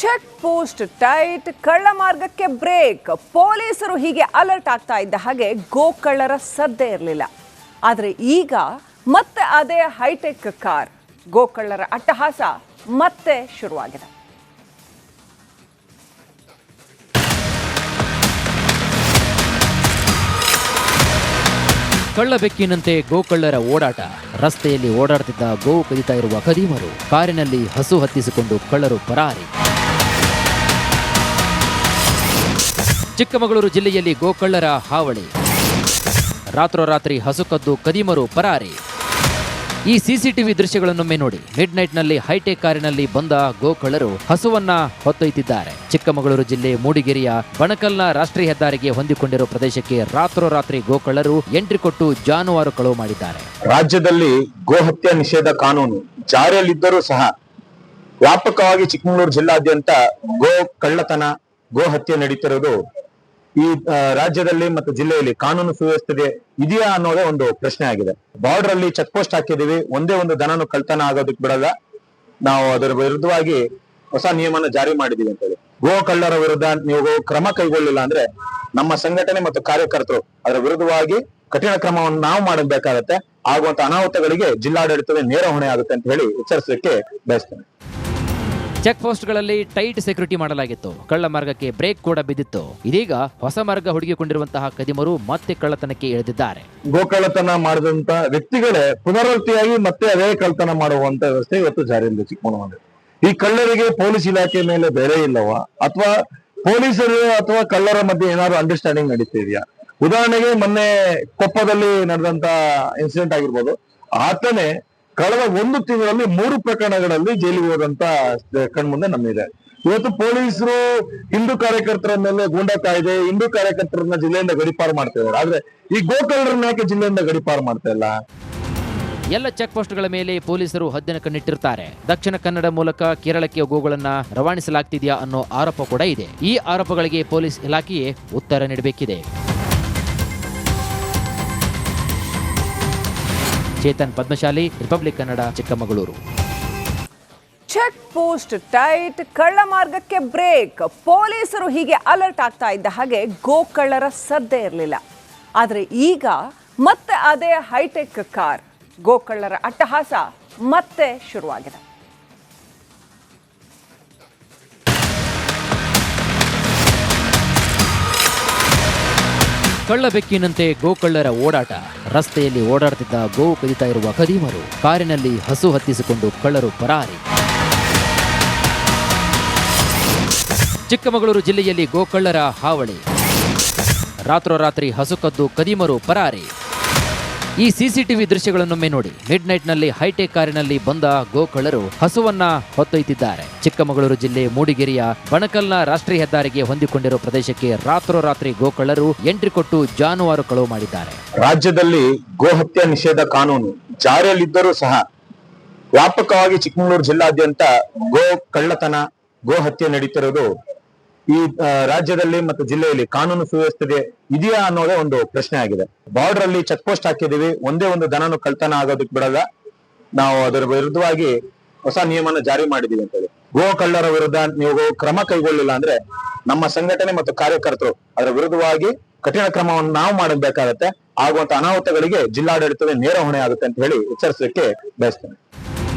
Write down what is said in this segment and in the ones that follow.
Check post tight, ಕಳ್ಳ ಮಾರ್ಗಕ್ಕೆ break. ಪೊಲೀಸರು ಹೀಗೆ ಅಲರ್ಟ್ ಆಗ್ತಾ ಇದ್ದ ಹಾಗೆ ಗೋಕಳ್ಳರ ಸದ್ದೇ ಇರಲಿಲ್ಲ. ಆದರೆ ಈಗ ಮತ್ತೆ ಅದೇ ಹೈಟೆಕ್ ಕಾರ್, ಗೋಕಳ್ಳರ ಅಟ್ಟಹಾಸ ಮತ್ತೆ ಶುರುವಾಗಿದೆ. ಕಳ್ಳಬೆಕ್ಕಿನಂತೆ ಗೋಕಳ್ಳರ ಓಡಾಟ. ರಸ್ತೆಯಲ್ಲಿ ಓಡಾಡುತ್ತಿದ್ದ ಗೋವು ಕದಿತಾ ಇರುವ ಖದೀಮರು, ಕಾರಿನಲ್ಲಿ ಹಸು ಹತ್ತಿಸಿಕೊಂಡು ಕಳ್ಳರು ಪರಾರಿ. ಚಿಕ್ಕಮಗಳೂರು ಜಿಲ್ಲೆಯಲ್ಲಿ ಗೋಕಳ್ಳರ ಹಾವಳಿ. ರಾತ್ರೋರಾತ್ರಿ ಹಸು ಕದ್ದು ಖದೀಮರು ಪರಾರಿ. ಈ ಸಿಸಿಟಿವಿ ದೃಶ್ಯಗಳನ್ನೊಮ್ಮೆ ನೋಡಿ. ಮಿಡ್ ನೈಟ್ನಲ್ಲಿ ಹೈಟೆಕ್ ಕಾರಿನಲ್ಲಿ ಬಂದ ಗೋಕಳ್ಳರು ಹಸುವನ್ನ ಹೊತ್ತೊಯ್ತಿದ್ದಾರೆ. ಚಿಕ್ಕಮಗಳೂರು ಜಿಲ್ಲೆ ಮೂಡಿಗೆರೆಯ ಬಣಕಲ್ನ ರಾಷ್ಟ್ರೀಯ ಹೆದ್ದಾರಿಗೆ ಹೊಂದಿಕೊಂಡಿರುವ ಪ್ರದೇಶಕ್ಕೆ ರಾತ್ರೋರಾತ್ರಿ ಗೋಕಳ್ಳರು ಎಂಟ್ರಿ ಕೊಟ್ಟು ಜಾನುವಾರು ಕಳವು ಮಾಡಿದ್ದಾರೆ. ರಾಜ್ಯದಲ್ಲಿ ಗೋಹತ್ಯೆ ನಿಷೇಧ ಕಾನೂನು ಜಾರಿಯಲ್ಲಿದ್ದರೂ ಸಹ ವ್ಯಾಪಕವಾಗಿ ಚಿಕ್ಕಮಗಳೂರು ಜಿಲ್ಲಾದ್ಯಂತ ಗೋ ಕಳ್ಳತನ, ಗೋ ಹತ್ಯೆ ನಡೀತಿರೋದು ಈ ರಾಜ್ಯದಲ್ಲಿ ಮತ್ತು ಜಿಲ್ಲೆಯಲ್ಲಿ ಕಾನೂನು ಸುವ್ಯವಸ್ಥೆ ಇದೆಯಾ ಅನ್ನೋದೇ ಒಂದು ಪ್ರಶ್ನೆ ಆಗಿದೆ. ಬಾರ್ಡರ್ ಅಲ್ಲಿ ಚೆಕ್ ಪೋಸ್ಟ್ ಹಾಕಿದೀವಿ, ಒಂದೇ ಒಂದು ದನನು ಕಳ್ತನ ಆಗೋದಕ್ಕೆ ಬಿಡಲ್ಲ. ನಾವು ಅದರ ವಿರುದ್ಧವಾಗಿ ಹೊಸ ನಿಯಮನ ಜಾರಿ ಮಾಡಿದೀವಿ ಅಂತ ಹೇಳಿ. ಗೋ ಕಳ್ಳರ ವಿರುದ್ಧ ನೀವು ಕ್ರಮ ಕೈಗೊಳ್ಳಿಲ್ಲ ಅಂದ್ರೆ ನಮ್ಮ ಸಂಘಟನೆ ಮತ್ತು ಕಾರ್ಯಕರ್ತರು ಅದರ ವಿರುದ್ಧವಾಗಿ ಕಠಿಣ ಕ್ರಮವನ್ನು ನಾವು ಮಾಡಬೇಕಾಗತ್ತೆ. ಆಗುವಂತ ಅನಾಹುತಗಳಿಗೆ ಜಿಲ್ಲಾಡಳಿತವೇ ನೇರ ಹೊಣೆ ಆಗುತ್ತೆ ಅಂತ ಹೇಳಿ ಎಚ್ಚರಿಸಲಿಕ್ಕೆ ಬಯಸ್ತೇನೆ. ಚೆಕ್ ಪೋಸ್ಟ್ಗಳಲ್ಲಿ ಟೈಟ್ ಸೆಕ್ಯೂರಿಟಿ ಮಾಡಲಾಗಿತ್ತು. ಕಳ್ಳ ಮಾರ್ಗಕ್ಕೆ ಬ್ರೇಕ್ ಕೂಡ ಬಿದ್ದಿತ್ತು. ಇದೀಗ ಹೊಸ ಮಾರ್ಗ ಹುಡುಕಿಕೊಂಡಿರುವಂತಹ ಖದೀಮರು ಮತ್ತೆ ಕಳ್ಳತನಕ್ಕೆ ಇಳಿದಿದ್ದಾರೆ. ಗೋಕಳ್ಳತನ ಮಾಡಿದಂತ ವ್ಯಕ್ತಿಗಳೇ ಪುನರಾವರ್ತಿಯಾಗಿ ಮತ್ತೆ ಅದೇ ಕಳ್ಳತನ ಮಾಡುವಂತ ವ್ಯವಸ್ಥೆ ಇವತ್ತು ಜಾರಿಯಲ್ಲಿ ಚಿಕ್ಕಮಗಳೂರು. ಈ ಕಳ್ಳರಿಗೆ ಪೊಲೀಸ್ ಇಲಾಖೆ ಮೇಲೆ ಬೆಲೆ ಇಲ್ಲವಾ, ಅಥವಾ ಪೊಲೀಸರು ಅಥವಾ ಕಳ್ಳರ ಮಧ್ಯೆ ಏನಾದ್ರು ಅಂಡರ್ಸ್ಟ್ಯಾಂಡಿಂಗ್ ನಡೀತಿದೆಯಾ? ಉದಾಹರಣೆಗೆ ಮೊನ್ನೆ ಕೊಪ್ಪದಲ್ಲಿ ನಡೆದಂತ ಇನ್ಸಿಡೆಂಟ್ ಆಗಿರ್ಬೋದು. ಆತನೇ ಕಳೆದ 1 ತಿಂಗಳಲ್ಲಿ 3 ಪ್ರಕರಣಗಳಲ್ಲಿ ಜೈಲಿಗೆ ಹೋದಂತ ಕಣ್ಮುಂದೆ ನಮ್ಮಿದೆ. ಇವತ್ತು ಪೊಲೀಸರು ಹಿಂದೂ ಕಾರ್ಯಕರ್ತರ ಮೇಲೆ ಗೂಂಡಾ ಕಾಯ್ದೆ, ಹಿಂದೂ ಕಾರ್ಯಕರ್ತರನ್ನ ಜಿಲ್ಲೆಯಿಂದ ಗಡಿಪಾರು ಮಾಡ್ತಾ ಇದ್ದಾರೆ. ಆದ್ರೆ ಈ ಗೋಕಳ್ಳರನ್ನ ಯಾಕೆ ಜಿಲ್ಲೆಯಿಂದ ಗಡಿಪಾರು ಮಾಡ್ತಾ ಇಲ್ಲ? ಎಲ್ಲ ಚೆಕ್ ಪೋಸ್ಟ್ಗಳ ಮೇಲೆ ಪೊಲೀಸರು ಹದ್ದಿನ ಕಣ್ಣಿಟ್ಟಿರ್ತಾರೆ. ದಕ್ಷಿಣ ಕನ್ನಡ ಮೂಲಕ ಕೇರಳಕ್ಕೆ ಗೋಗಳನ್ನ ರವಾನಿಸಲಾಗ್ತಿದೆಯಾ ಅನ್ನೋ ಆರೋಪ ಕೂಡ ಇದೆ. ಈ ಆರೋಪಗಳಿಗೆ ಪೊಲೀಸ್ ಇಲಾಖೆಯೇ ಉತ್ತರ ನೀಡಬೇಕಿದೆ. Chetan Padmashali, Republic Kannada, Chikkamagaluru. Check post tight, ಕಳ್ಳ ಮಾರ್ಗಕ್ಕೆ ಬ್ರೇಕ್. ಪೊಲೀಸರು ಹೀಗೆ ಅಲರ್ಟ್ ಆಗ್ತಾ ಇದ್ದ ಹಾಗೆ ಗೋಕಳ್ಳರ ಸದ್ದೇ ಇರಲಿಲ್ಲ. ಆದರೆ ಈಗ ಮತ್ತೆ ಅದೇ ಹೈಟೆಕ್ ಕಾರ್, ಗೋಕಳ್ಳರ ಅಟ್ಟಹಾಸ ಮತ್ತೆ ಶುರುವಾಗಿದೆ. ಕಳ್ಳಬೆಕ್ಕಿನಂತೆ ಗೋಕಳ್ಳರ ಓಡಾಟ. ರಸ್ತೆಯಲ್ಲಿ ಓಡಾಡುತ್ತಿದ್ದ ಗೋವು ಕದಿತಾ ಇರುವ ಖದೀಮರು, ಕಾರಿನಲ್ಲಿ ಹಸು ಹತ್ತಿಸಿಕೊಂಡು ಕಳ್ಳರು ಪರಾರಿ. ಚಿಕ್ಕಮಗಳೂರು ಜಿಲ್ಲೆಯಲ್ಲಿ ಗೋಕಳ್ಳರ ಹಾವಳಿ. ರಾತ್ರೋರಾತ್ರಿ ಹಸು ಕದ್ದು ಖದೀಮರು ಪರಾರಿ. ಈ ಸಿಸಿಟಿವಿ ದೃಶ್ಯಗಳನ್ನೊಮ್ಮೆ ನೋಡಿ. ಮಿಡ್ ನೈಟ್ನಲ್ಲಿ ಹೈಟೆಕ್ ಕಾರಿನಲ್ಲಿ ಬಂದ ಗೋಕಳ್ಳರು ಹಸುವನ್ನ ಹೊತ್ತೊಯ್ತಿದ್ದಾರೆ. ಚಿಕ್ಕಮಗಳೂರು ಜಿಲ್ಲೆ ಮೂಡಿಗೆರೆಯ ಬಣಕಲ್ನ ರಾಷ್ಟ್ರೀಯ ಹೆದ್ದಾರಿಗೆ ಹೊಂದಿಕೊಂಡಿರುವ ಪ್ರದೇಶಕ್ಕೆ ರಾತ್ರೋರಾತ್ರಿ ಗೋಕಳ್ಳರು ಎಂಟ್ರಿ ಕೊಟ್ಟು ಜಾನುವಾರು ಕಳವು ಮಾಡಿದ್ದಾರೆ. ರಾಜ್ಯದಲ್ಲಿ ಗೋಹತ್ಯೆ ನಿಷೇಧ ಕಾನೂನು ಜಾರಿಯಲ್ಲಿದ್ದರೂ ಸಹ ವ್ಯಾಪಕವಾಗಿ ಚಿಕ್ಕಮಗಳೂರು ಜಿಲ್ಲಾದ್ಯಂತ ಗೋ ಕಳ್ಳತನ, ಗೋ ಹತ್ಯೆ ನಡೀತಿರೋದು ಈ ರಾಜ್ಯದಲ್ಲಿ ಮತ್ತು ಜಿಲ್ಲೆಯಲ್ಲಿ ಕಾನೂನು ಸುವ್ಯವಸ್ಥೆ ಇದೆಯಾ ಅನ್ನೋದೇ ಒಂದು ಪ್ರಶ್ನೆ ಆಗಿದೆ. ಬಾರ್ಡರ್ ಅಲ್ಲಿ ಚೆಕ್ ಪೋಸ್ಟ್ ಹಾಕಿದೀವಿ, ಒಂದೇ ಒಂದು ದನನು ಕಳ್ತನ ಆಗೋದಕ್ಕೆ ಬಿಡಲ್ಲ. ನಾವು ಅದರ ವಿರುದ್ಧವಾಗಿ ಹೊಸ ನಿಯಮನ ಜಾರಿ ಮಾಡಿದೀವಿ ಅಂತ ಹೇಳಿ. ಗೋ ಕಳ್ಳರ ವಿರುದ್ಧ ನೀವು ಕ್ರಮ ಕೈಗೊಳ್ಳಿಲ್ಲ ಅಂದ್ರೆ ನಮ್ಮ ಸಂಘಟನೆ ಮತ್ತು ಕಾರ್ಯಕರ್ತರು ಅದರ ವಿರುದ್ಧವಾಗಿ ಕಠಿಣ ಕ್ರಮವನ್ನು ನಾವು ಮಾಡಬೇಕಾಗತ್ತೆ. ಆಗುವಂತ ಅನಾಹುತಗಳಿಗೆ ಜಿಲ್ಲಾಡಳಿತವೇ ನೇರ ಹೊಣೆ ಆಗುತ್ತೆ ಅಂತ ಹೇಳಿ ಎಚ್ಚರಿಸಲಿಕ್ಕೆ ಬಯಸ್ತೇನೆ.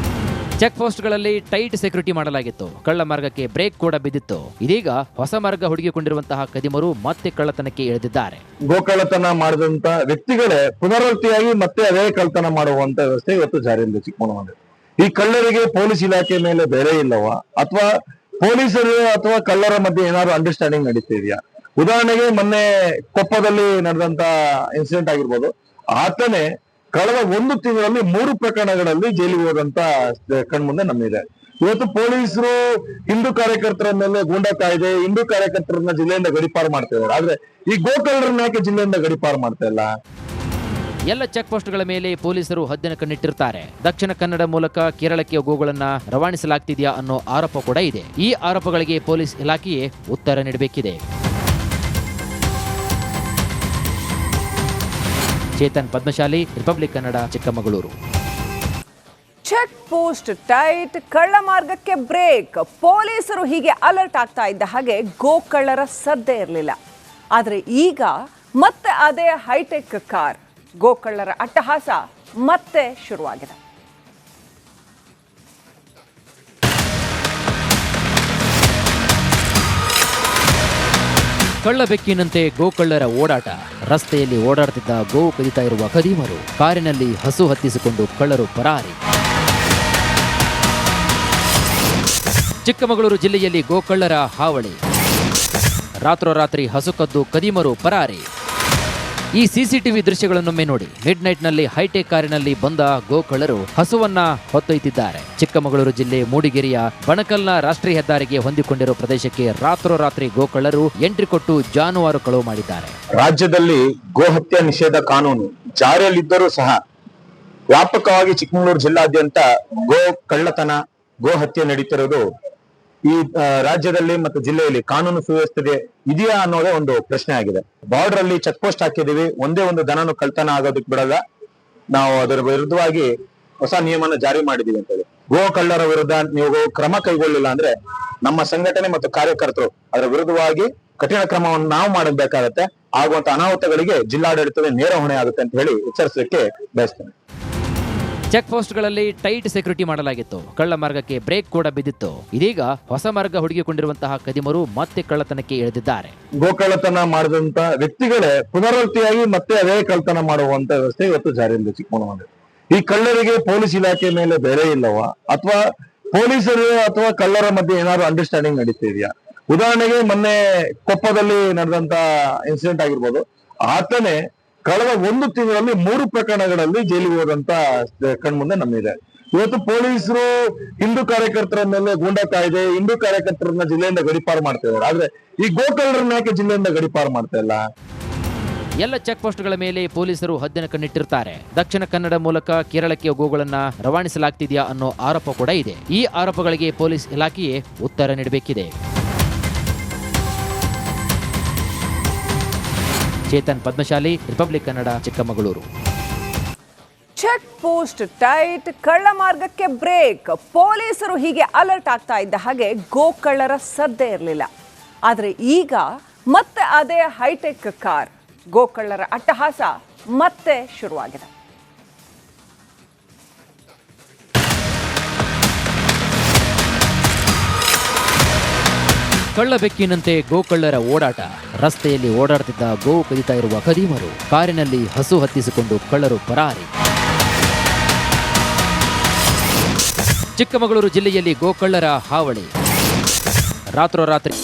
ಚೆಕ್ ಪೋಸ್ಟ್ಗಳಲ್ಲಿ ಟೈಟ್ ಸೆಕ್ಯೂರಿಟಿ ಮಾಡಲಾಗಿತ್ತು. ಕಳ್ಳ ಮಾರ್ಗಕ್ಕೆ ಬ್ರೇಕ್ ಕೂಡ ಬಿದ್ದಿತ್ತು. ಇದೀಗ ಹೊಸ ಮಾರ್ಗ ಹುಡುಕಿಕೊಂಡಿರುವಂತಹ ಖದೀಮರು ಮತ್ತೆ ಕಳ್ಳತನಕ್ಕೆ ಇಳಿದಿದ್ದಾರೆ. ಗೋಕಳ್ಳತನ ಮಾಡಿದಂತ ವ್ಯಕ್ತಿಗಳೇ ಪುನರಾವರ್ತಿಯಾಗಿ ಮತ್ತೆ ಅದೇ ಕಳ್ಳತನ ಮಾಡುವಂತ ವ್ಯವಸ್ಥೆ ಇವತ್ತು ಜಾರಿಯಲ್ಲಿ ಚಿಕ್ಕಮಗಳೂರು. ಈ ಕಳ್ಳರಿಗೆ ಪೊಲೀಸ್ ಇಲಾಖೆ ಮೇಲೆ ಬೆಲೆ ಇಲ್ಲವಾ, ಅಥವಾ ಪೊಲೀಸರು ಅಥವಾ ಕಳ್ಳರ ಮಧ್ಯೆ ಏನಾದ್ರು ಅಂಡರ್ಸ್ಟ್ಯಾಂಡಿಂಗ್ ನಡೀತಿದೆಯಾ? ಉದಾಹರಣೆಗೆ ಮೊನ್ನೆ ಕೊಪ್ಪದಲ್ಲಿ ನಡೆದಂತ ಇನ್ಸಿಡೆಂಟ್ ಆಗಿರ್ಬೋದು. ಆತನೇ ಕಳೆದ 1 ತಿಂಗಳಲ್ಲಿ 3 ಪ್ರಕರಣಗಳಲ್ಲಿ ಜೈಲಿಗೆ ಹೋದಂತ ಕಣ್ಮುಂದೆ ನಮ್ಮಿದೆ. ಇವತ್ತು ಪೊಲೀಸರು ಹಿಂದೂ ಕಾರ್ಯಕರ್ತರ ಮೇಲೆ ಗೂಂಡಾ ಕಾಯ್ದೆ, ಹಿಂದೂ ಕಾರ್ಯಕರ್ತರನ್ನ ಜಿಲ್ಲೆಯಿಂದ ಗಡಿಪಾರು ಮಾಡ್ತಾ ಇದ್ದಾರೆ. ಆದ್ರೆ ಈ ಗೋಕಳ್ಳರನ್ನ ಯಾಕೆ ಜಿಲ್ಲೆಯಿಂದ ಗಡಿಪಾರು ಮಾಡ್ತಾ ಇಲ್ಲ? ಎಲ್ಲ ಚೆಕ್ ಪೋಸ್ಟ್ಗಳ ಮೇಲೆ ಪೊಲೀಸರು ಹದ್ದಿನ ಕಣ್ಣಿಟ್ಟಿರ್ತಾರೆ. ದಕ್ಷಿಣ ಕನ್ನಡ ಮೂಲಕ ಕೇರಳಕ್ಕೆ ಗೋಗಳನ್ನ ರವಾನಿಸಲಾಗ್ತಿದೆಯಾ ಅನ್ನೋ ಆರೋಪ ಕೂಡ ಇದೆ. ಈ ಆರೋಪಗಳಿಗೆ ಪೊಲೀಸ್ ಇಲಾಖೆಯೇ ಉತ್ತರ ನೀಡಬೇಕಿದೆ. Chetan Padmashali, Republic Kannada, Chikkamagaluru. Check post tight, ಕಳ್ಳ ಮಾರ್ಗಕ್ಕೆ ಬ್ರೇಕ್. ಪೊಲೀಸರು ಹೀಗೆ ಅಲರ್ಟ್ ಆಗ್ತಾ ಇದ್ದ ಹಾಗೆ ಗೋಕಳ್ಳರ ಸದ್ದೇ ಇರಲಿಲ್ಲ. ಆದರೆ ಈಗ ಮತ್ತೆ ಅದೇ ಹೈಟೆಕ್ ಕಾರ್. ಗೋಕಳ್ಳರ ಅಟ್ಟಹಾಸ ಮತ್ತೆ ಶುರುವಾಗಿದೆ. ಕಳ್ಳಬೆಕ್ಕಿನಂತೆ ಗೋಕಳ್ಳರ ಓಡಾಟ. ರಸ್ತೆಯಲ್ಲಿ ಓಡಾಡುತ್ತಿದ್ದ ಗೋವು ಕದಿತಾ ಇರುವ ಖದೀಮರು, ಕಾರಿನಲ್ಲಿ ಹಸು ಹತ್ತಿಸಿಕೊಂಡು ಕಳ್ಳರು ಪರಾರಿ. ಚಿಕ್ಕಮಗಳೂರು ಜಿಲ್ಲೆಯಲ್ಲಿ ಗೋಕಳ್ಳರ ಹಾವಳಿ. ರಾತ್ರೋರಾತ್ರಿ ಹಸು ಕದ್ದು ಖದೀಮರು ಪರಾರಿ. ಈ ಸಿಸಿಟಿವಿ ದೃಶ್ಯಗಳನ್ನೊಮ್ಮೆ ನೋಡಿ. ಮಿಡ್ ನೈಟ್ನಲ್ಲಿ ಹೈಟೆಕ್ ಕಾರಿನಲ್ಲಿ ಬಂದ ಗೋಕಳ್ಳರು ಹಸುವನ್ನ ಹೊತ್ತೊಯ್ತಿದ್ದಾರೆ. ಚಿಕ್ಕಮಗಳೂರು ಜಿಲ್ಲೆ ಮೂಡಿಗೆರೆಯ ಬಣಕಲ್ನ ರಾಷ್ಟ್ರೀಯ ಹೆದ್ದಾರಿಗೆ ಹೊಂದಿಕೊಂಡಿರುವ ಪ್ರದೇಶಕ್ಕೆ ರಾತ್ರೋರಾತ್ರಿ ಗೋಕಳ್ಳರು ಎಂಟ್ರಿ ಕೊಟ್ಟು ಜಾನುವಾರು ಕಳವು ಮಾಡಿದ್ದಾರೆ. ರಾಜ್ಯದಲ್ಲಿ ಗೋಹತ್ಯೆ ನಿಷೇಧ ಕಾನೂನು ಜಾರಿಯಲ್ಲಿದ್ದರೂ ಸಹ ವ್ಯಾಪಕವಾಗಿ ಚಿಕ್ಕಮಗಳೂರು ಜಿಲ್ಲಾದ್ಯಂತ ಗೋ ಕಳ್ಳತನ, ಗೋಹತ್ಯೆ ನಡೀತಿರೋದು ಈ ರಾಜ್ಯದಲ್ಲಿ ಮತ್ತು ಜಿಲ್ಲೆಯಲ್ಲಿ ಕಾನೂನು ಸುವ್ಯವಸ್ಥೆ ಇದೆಯಾ ಅನ್ನೋದೇ ಒಂದು ಪ್ರಶ್ನೆ ಆಗಿದೆ. ಬಾರ್ಡರ್ ಅಲ್ಲಿ ಚೆಕ್ ಪೋಸ್ಟ್ ಹಾಕಿದೀವಿ, ಒಂದೇ ಒಂದು ದನನು ಕಳ್ತನ ಆಗೋದಕ್ಕೆ ಬಿಡಲ್ಲ. ನಾವು ಅದರ ವಿರುದ್ಧವಾಗಿ ಹೊಸ ನಿಯಮನ ಜಾರಿ ಮಾಡಿದೀವಿ ಅಂತ ಹೇಳಿ. ಗೋ ಕಳ್ಳರ ವಿರುದ್ಧ ನೀವು ಕ್ರಮ ಕೈಗೊಳ್ಳಿಲ್ಲ ಅಂದ್ರೆ ನಮ್ಮ ಸಂಘಟನೆ ಮತ್ತು ಕಾರ್ಯಕರ್ತರು ಅದರ ವಿರುದ್ಧವಾಗಿ ಕಠಿಣ ಕ್ರಮವನ್ನು ನಾವು ಮಾಡಬೇಕಾಗತ್ತೆ. ಆಗುವಂತ ಅನಾಹುತಗಳಿಗೆ ಜಿಲ್ಲಾಡಳಿತವೇ ನೇರ ಹೊಣೆ ಆಗುತ್ತೆ ಅಂತ ಹೇಳಿ ಎಚ್ಚರಿಸಲಿಕ್ಕೆ ಬಯಸ್ತೇನೆ. ಚೆಕ್ ಪೋಸ್ಟ್ಗಳಲ್ಲಿ ಟೈಟ್ ಸೆಕ್ಯೂರಿಟಿ ಮಾಡಲಾಗಿತ್ತು. ಕಳ್ಳ ಮಾರ್ಗಕ್ಕೆ ಬ್ರೇಕ್ ಕೂಡ ಬಿದ್ದಿತ್ತು. ಇದೀಗ ಹೊಸ ಮಾರ್ಗ ಹುಡುಕಿಕೊಂಡಿರುವಂತಹ ಖದೀಮರು ಮತ್ತೆ ಕಳ್ಳತನಕ್ಕೆ ಇಳಿದಿದ್ದಾರೆ. ಗೋಕಳ್ಳತನ ಮಾಡಿದಂತ ವ್ಯಕ್ತಿಗಳೇ ಪುನರಾವರ್ತಿಯಾಗಿ ಮತ್ತೆ ಅದೇ ಕಳ್ಳತನ ಮಾಡುವಂತ ವ್ಯವಸ್ಥೆ ಇವತ್ತು ಜಾರಿಯಲ್ಲಿ ಚಿಕ್ಕಮಗಳೂರು. ಈ ಕಳ್ಳರಿಗೆ ಪೊಲೀಸ್ ಇಲಾಖೆ ಮೇಲೆ ಬೆಲೆ ಇಲ್ಲವಾ, ಅಥವಾ ಪೊಲೀಸರು ಅಥವಾ ಕಳ್ಳರ ಮಧ್ಯೆ ಏನಾದ್ರು ಅಂಡರ್ಸ್ಟ್ಯಾಂಡಿಂಗ್ ನಡೀತಾ ಇದೆಯಾ? ಉದಾಹರಣೆಗೆ ಮೊನ್ನೆ ಕೊಪ್ಪದಲ್ಲಿ ನಡೆದಂತ ಇನ್ಸಿಡೆಂಟ್ ಆಗಿರ್ಬೋದು. ಆತನೇ ಕಳೆದ 1 ತಿಂಗಳಲ್ಲಿ 3 ಪ್ರಕರಣಗಳಲ್ಲಿ ಜೈಲಿಗೆ ಹೋದಂತ ಕಣ್ಮುಂದೆ ನಮ್ಮಿದೆ. ಇವತ್ತು ಪೊಲೀಸರು ಹಿಂದೂ ಕಾರ್ಯಕರ್ತರ ಮೇಲೆ ಗೂಂಡಾ ಕಾಯ್ದೆ, ಹಿಂದೂ ಕಾರ್ಯಕರ್ತರನ್ನ ಜಿಲ್ಲೆಯಿಂದ ಗಡಿಪಾರು ಮಾಡ್ತಾ ಇದ್ದಾರೆ. ಆದ್ರೆ ಈ ಗೋಕಳ್ಳರನ್ನ ಯಾಕೆ ಜಿಲ್ಲೆಯಿಂದ ಗಡಿಪಾರು ಮಾಡ್ತಾ ಇಲ್ಲ? ಎಲ್ಲ ಚೆಕ್ ಪೋಸ್ಟ್ಗಳ ಮೇಲೆ ಪೊಲೀಸರು ಹದ್ದಿನ ಕಣ್ಣಿಟ್ಟಿರ್ತಾರೆ. ದಕ್ಷಿಣ ಕನ್ನಡ ಮೂಲಕ ಕೇರಳಕ್ಕೆ ಗೋಗಳನ್ನ ರವಾನಿಸಲಾಗ್ತಿದೆಯಾ ಅನ್ನೋ ಆರೋಪ ಕೂಡ ಇದೆ. ಈ ಆರೋಪಗಳಿಗೆ ಪೊಲೀಸ್ ಇಲಾಖೆಯೇ ಉತ್ತರ ನೀಡಬೇಕಿದೆ. Chetan Padmashali, Republic Kannada, Chikkamagaluru. Check post tight, ಕಳ್ಳ ಮಾರ್ಗಕ್ಕೆ ಬ್ರೇಕ್. ಪೊಲೀಸರು ಹೀಗೆ ಅಲರ್ಟ್ ಆಗ್ತಾ ಇದ್ದ ಹಾಗೆ ಗೋಕಳ್ಳರ ಸದ್ದೇ ಇರಲಿಲ್ಲ. ಆದರೆ ಈಗ ಮತ್ತೆ ಅದೇ ಹೈಟೆಕ್ ಕಾರ್. ಗೋಕಳ್ಳರ ಅಟ್ಟಹಾಸ ಮತ್ತೆ ಶುರುವಾಗಿದೆ. ಕಳ್ಳಬೆಕ್ಕಿನಂತೆ ಗೋಕಳ್ಳರ ಓಡಾಟ. ರಸ್ತೆಯಲ್ಲಿ ಓಡಾಡುತ್ತಿದ್ದ ಗೋವು ಕದಿತಾ ಇರುವ ಖದೀಮರು, ಕಾರಿನಲ್ಲಿ ಹಸು ಹತ್ತಿಸಿಕೊಂಡು ಕಳ್ಳರು ಪರಾರಿ. ಚಿಕ್ಕಮಗಳೂರು ಜಿಲ್ಲೆಯಲ್ಲಿ ಗೋಕಳ್ಳರ ಹಾವಳಿ. ರಾತ್ರೋರಾತ್ರಿ